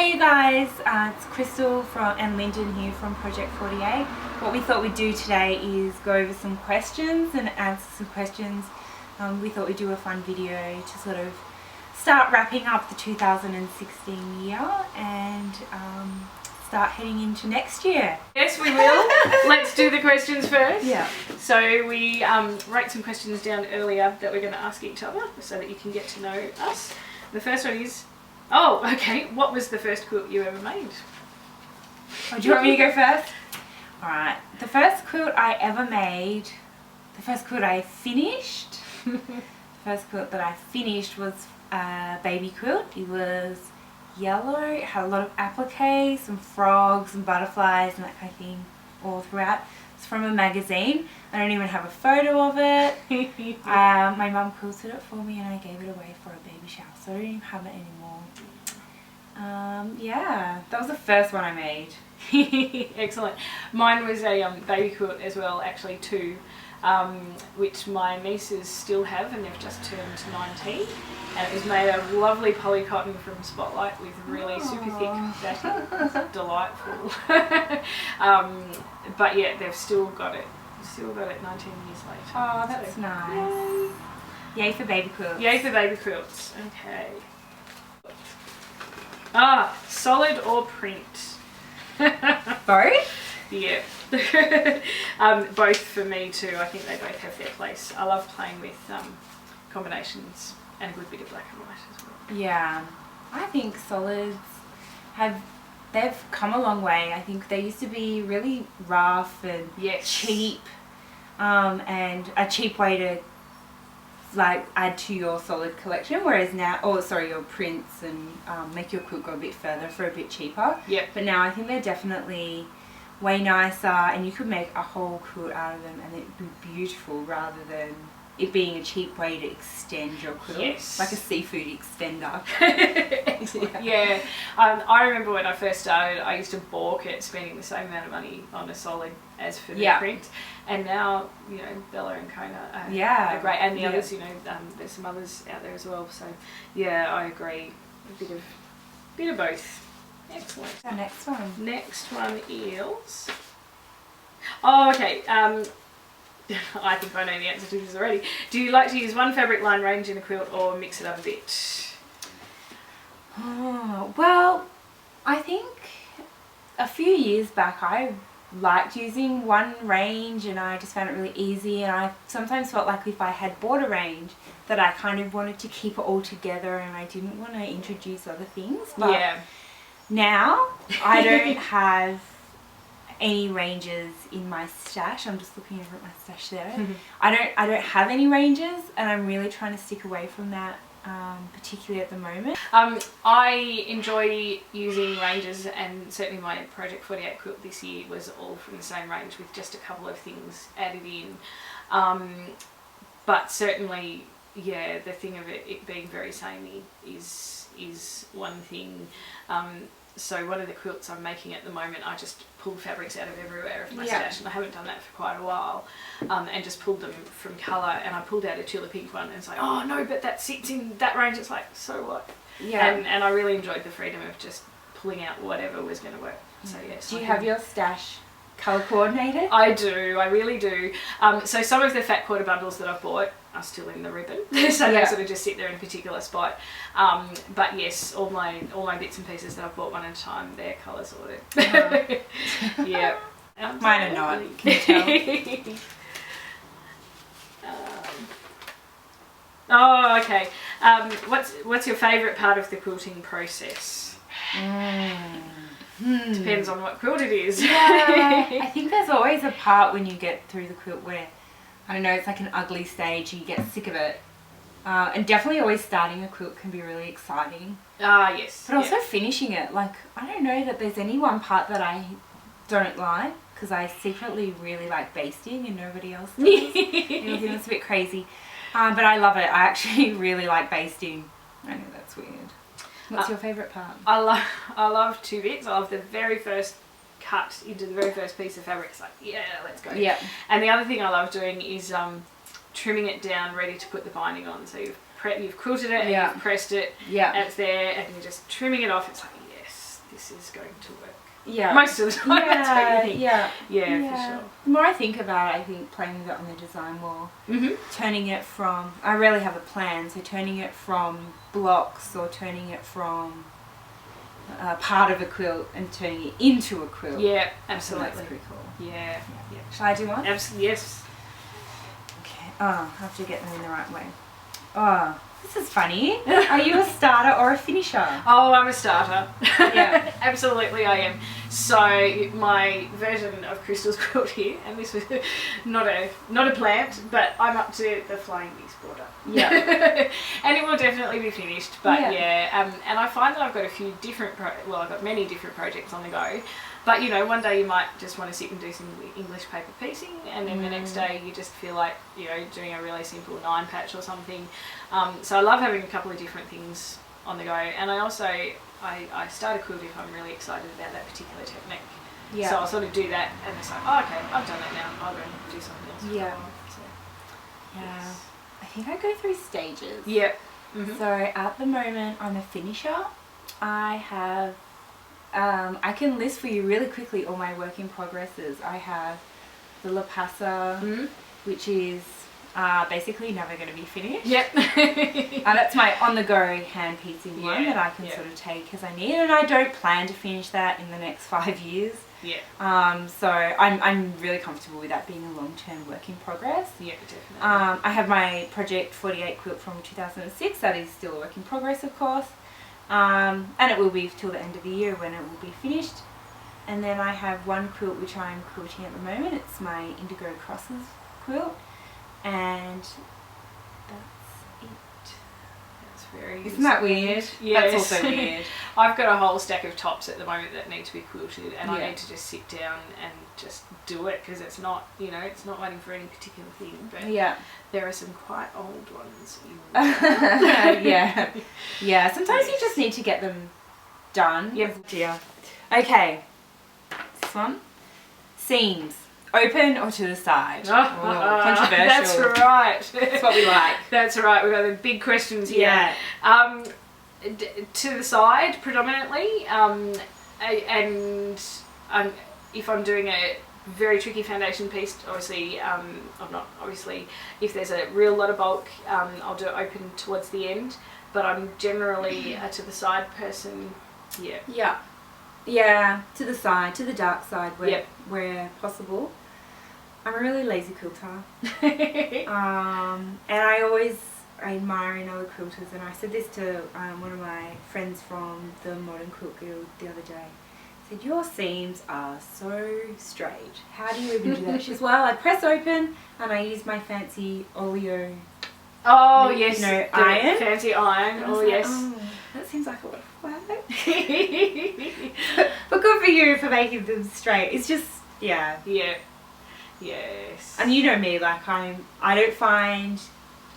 Hey you guys, it's Crystal and Linden here from Project 48. What we thought we'd do today is go over some questions and answer some questions. We thought we'd do a fun video to sort of start wrapping up the 2016 year and start heading into next year. Yes, we will. Let's do the questions first. Yeah. So we wrote some questions down earlier that we're going to ask each other so that you can get to know us. The first one is, what was the first quilt you ever made? Oh, do you want me to go first? Alright, the first quilt I ever made, the first quilt I finished, the first quilt that I finished was a baby quilt. It was yellow, it had a lot of appliques, some frogs and butterflies and that kind of thing all throughout. It's from a magazine. I don't even have a photo of it. My mum quilted it for me and I gave it away for a baby shower, so I don't even have it anymore. Yeah, that was the first one I made. Excellent. Mine was a baby quilt as well, actually two, which my nieces still have and they've just turned 19. And it was made of lovely poly cotton from Spotlight with really super thick backing. It's delightful. But yeah, they've still got it. Still got it 19 years later. Oh, that's so nice. Yay for baby quilts. Yay for baby quilts. Okay. Solid or print? Both? Yeah. Both for me too. I think they both have their place. I love playing with combinations and a good bit of black and white as well. Yeah. I think solids they've come a long way. I think they used to be really rough and cheap, and a cheap way to like add to your solid collection, whereas now, your prints, and make your quilt go a bit further for a bit cheaper. Yep. But now I think they're definitely way nicer and you could make a whole quilt out of them and it'd be beautiful rather than it being a cheap way to extend your quilt. Yes. Like a seafood extender. Yeah. I remember when I first started, I used to balk at spending the same amount of money on a solid as for the print. And now, you know, Bella and Kona are great. And the others, you know, there's some others out there as well. So, yeah, I agree. A bit of both. Excellent. Our next one. Next one is... Oh, okay. I think I know the answer to this already. Do you like to use one fabric line range in a quilt or mix it up a bit? Oh, well, I think a few years back I liked using one range and I just found it really easy, and I sometimes felt like if I had bought a range that I kind of wanted to keep it all together and I didn't want to introduce other things. But now I don't have any ranges in my stash. I'm just looking over at my stash there. I don't have any ranges and I'm really trying to stick away from that, particularly at the moment. I enjoy using ranges, and certainly my Project 48 quilt this year was all from the same range with just a couple of things added in. But certainly, yeah, the thing of it being very samey is one thing. So one of the quilts I'm making at the moment, I just pulled fabrics out of everywhere of my stash, and I haven't done that for quite a while, and just pulled them from colour, and I pulled out a Tula Pink one and it's like, oh no, but that sits in that range. It's like, so what? Yeah. And I really enjoyed the freedom of just pulling out whatever was going to work. So yes. Do you have your stash colour coordinated? I do, I really do. So some of the fat quarter bundles that I've bought are still in the ribbon, so they sort of just sit there in a particular spot. But yes, all my bits and pieces that I've bought one at a time, they're colour sorted. Yeah. Mine are not, can you tell? Okay. What's your favourite part of the quilting process? Depends on what quilt it is. Yeah, I think there's always a part when you get through the quilt where, I don't know, it's like an ugly stage and you get sick of it. And definitely always starting a quilt can be really exciting. Yes. But also finishing it. Like, I don't know that there's any one part that I don't like, because I secretly really like basting and nobody else does. It's a bit crazy. But I love it. I actually really like basting. I know that's weird. What's your favourite part? I love two bits. I love the very first cut into the very first piece of fabric. It's like, yeah, let's go. Yeah. And the other thing I love doing is trimming it down, ready to put the binding on. So you've quilted it and you've pressed it, and it's there, and you're just trimming it off. It's like, yes, this is going to work. Yeah. Most of the time, that's what you think. Yeah. Yeah, for sure. The more I think about it, I think playing with it on the design wall, turning it from, I rarely have a plan, so turning it from blocks or turning it from part of a quilt and turning it into a quilt. Yeah, absolutely. That's pretty cool. Yeah. Shall I do one? Yes. Okay. Oh, I have to get them in the right way. Oh, this is funny. Are you a starter or a finisher? Oh, I'm a starter. Yeah. Absolutely I am. So my version of Crystal's quilt here, and this was not a plant, but I'm up to the Flying Beast border. Yeah. And it will definitely be finished, but and I find that I've got a few different, I've got many different projects on the go. But you know, one day you might just want to sit and do some English paper piecing, and then the next day you just feel like, you know, doing a really simple 9 patch or something. So I love having a couple of different things on the go, and I also I start a quilt if I'm really excited about that particular technique. Yeah. So I'll sort of do that, and it's like, oh, okay, I've done that now. I'll go and do something else. Yeah. So, Yeah. yes. I think I go through stages. Yep. So at the moment I'm a finisher. I have I can list for you really quickly all my work in progresses. I have the La Pasa, which is basically never going to be finished. Yep. That's my on-the-go hand piecing one that I can sort of take as I need, and I don't plan to finish that in the next 5 years. Yeah. So I'm really comfortable with that being a long-term work in progress. Yeah, definitely. I have my Project48Quilt from 2006. That is still a work in progress, of course. And it will be till the end of the year when it will be finished. And then I have one quilt which I'm quilting at the moment. It's my Indigo Crosses quilt, and that's it. That's very. Isn't that weird? Yes. That's also weird. I've got a whole stack of tops at the moment that need to be quilted, and I need to just sit down and just do it, because it's not, you know, it's not waiting for any particular thing. But there are some quite old ones. Yeah. Sometimes you just need to get them done. Yep. Dear. Okay. This one. Seams. Open or to the side? Controversial. That's right. That's what we like. That's right. We've got the big questions here. Yeah. To the side predominantly, and if I'm doing a very tricky foundation piece, obviously, if there's a real lot of bulk, I'll do it open towards the end, but I'm generally a to the side person. Yeah, to the side, to the dark side where possible. I'm a really lazy quilter. And I admire in other quilters, and I said this to one of my friends from the Modern Quilt Guild the other day. I said, your seams are so straight. How do you even do that? She says, well, I press open and I use my fancy oleo. Oh, yes. You know, iron. Fancy iron. Oh, yes. Oh, that seems like a lot of work. But good for you for making them straight. It's just, yeah. Yes. And you know me, like I don't find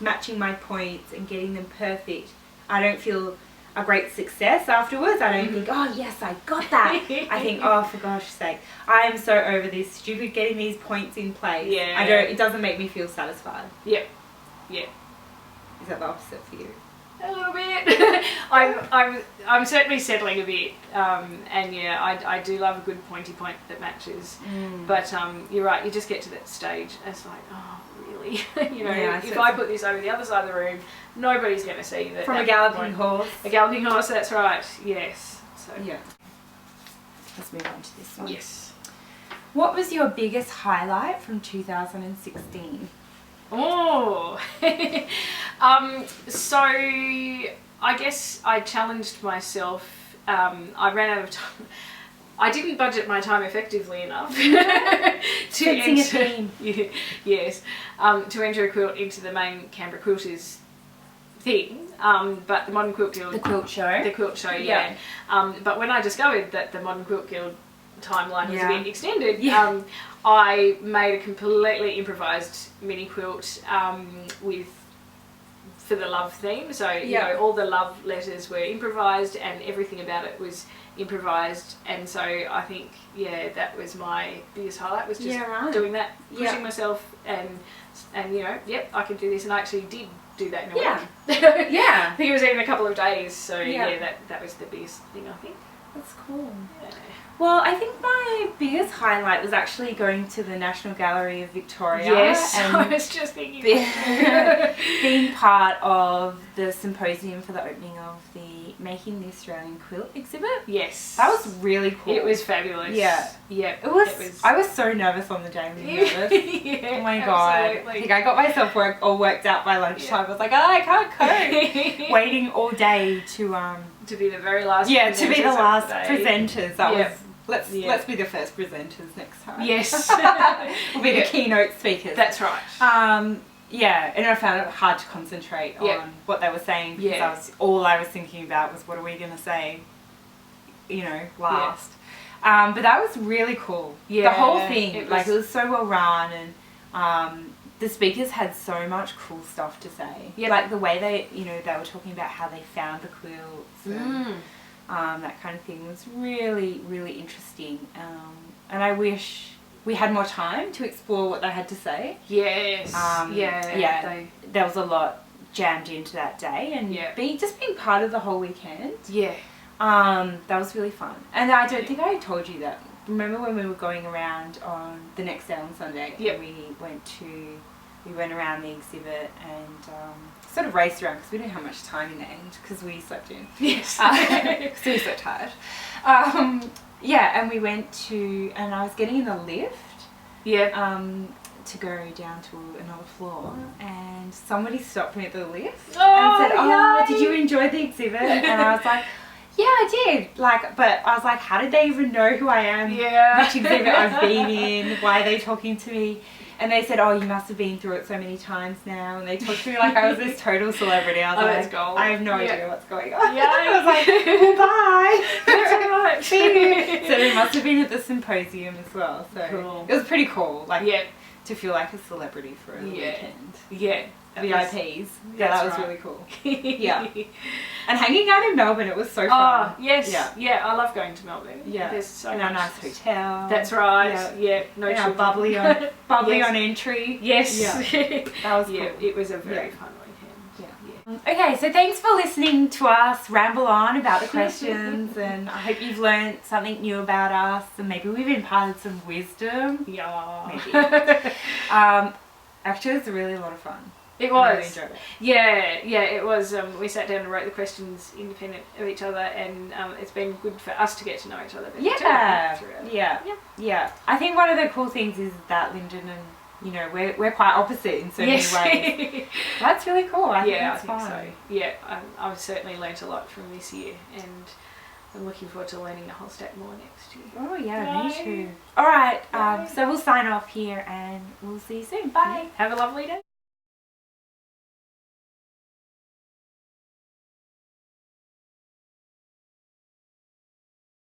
matching my points and getting them perfect, I don't feel a great success afterwards. I don't think, oh yes, I got that. I think, oh, for gosh sake, I am so over this stupid getting these points in place. Yeah. It doesn't make me feel satisfied. Yep. Is that the opposite for you? A little bit. I'm certainly settling a bit, and yeah, I do love a good pointy point that matches. But you're right. You just get to that stage, and it's like, oh, really? You know, if I put this over the other side of the room, nobody's going to see that. From a galloping horse. A galloping horse. That's right. Yes. So yeah. Let's move on to this one. Yes. What was your biggest highlight from 2016? Oh, so I guess I challenged myself. I ran out of time. I didn't budget my time effectively enough to enter. Yes, to enter a quilt into the main Canberra Quilters thing. But the Modern Quilt Guild, the quilt show, yeah. But when I discovered that the Modern Quilt Guild timeline was a bit extended, I made a completely improvised mini quilt for the love theme. So you know, all the love letters were improvised and everything about it was improvised, and so I think that was my biggest highlight, was just doing that, pushing myself, and you know, I can do this, and I actually did do that in a week. I think it was even a couple of days, so that was the biggest thing, I think. That's cool. Yeah. Well, I think my biggest highlight was actually going to the National Gallery of Victoria. Yes, and I was just thinking. being part of the symposium for the opening of the Making the Australian Quilt exhibit. Yes. That was really cool. It was fabulous. Yeah. Yeah. It was. I was so nervous on the day. Really nervous. Yeah, oh my god! absolutely. I think I got myself all worked out by lunchtime. I was like, oh, I can't cope. Waiting all day to be the very last. Yeah, to be the last day. presenters. That Yep. was. Let's be the first presenters next time. Yes. We'll be the keynote speakers. That's right. Yeah, and I found it hard to concentrate on what they were saying because all I was thinking about was what are we going to say, last. But that was really cool. Yeah, the whole thing, it was so well run, and the speakers had so much cool stuff to say. Yeah, like the way they were talking about how they found the quilts and that kind of thing was really, really interesting. And I wish we had more time to explore what they had to say. Yes. There was a lot jammed into that day, and being part of the whole weekend. Yeah. That was really fun. And I don't think I told you that. Remember when we were going around on the next day on Sunday? Yep. And we went around the exhibit and sort of raced around because we didn't have much time in the end because we slept in. Yes. Because we were so tired. And we went and I was getting in the lift. Yeah. To go down to another floor, and somebody stopped me at the lift and said, "Oh, did you enjoy the exhibit?" And I was like, "Yeah, I did." But I was like, "How did they even know who I am? Yeah. Which exhibit I've been in? Why are they talking to me?" And they said, "Oh, you must have been through it so many times now." And they talked to me like I was this total celebrity. I was like, that's gold. I have no idea what's going on. Yeah. I was like, well, bye. That's right. So they must have been at the symposium as well. So cool. It was pretty cool. To feel like a celebrity for a weekend. Yeah. VIPs. Yeah, that was really cool. Yeah. Yeah. And hanging out in Melbourne, it was so fun. Oh, yes. Yeah, I love going to Melbourne. Yeah. There's so in much. our nice hotel. That's right. Yeah. No and our children. bubbly on entry. Yes. Yeah. That was cool. Yeah, it was a very fun weekend. Okay, so thanks for listening to us ramble on about the questions, and I hope you've learned something new about us, and maybe we've imparted some wisdom. Yeah. Maybe. Actually, it's really a lot of fun. It was. I really enjoyed it. Yeah, it was. We sat down and wrote the questions independent of each other, and it's been good for us to get to know each other better too. Yeah. I think one of the cool things is that Linden and we're quite opposite in so many ways. That's really cool. I think it's fun. So. Yeah, I've certainly learnt a lot from this year, and I'm looking forward to learning a whole stack more next year. Oh yeah, me too. All right, so we'll sign off here, and we'll see you soon. Bye. Have a lovely day.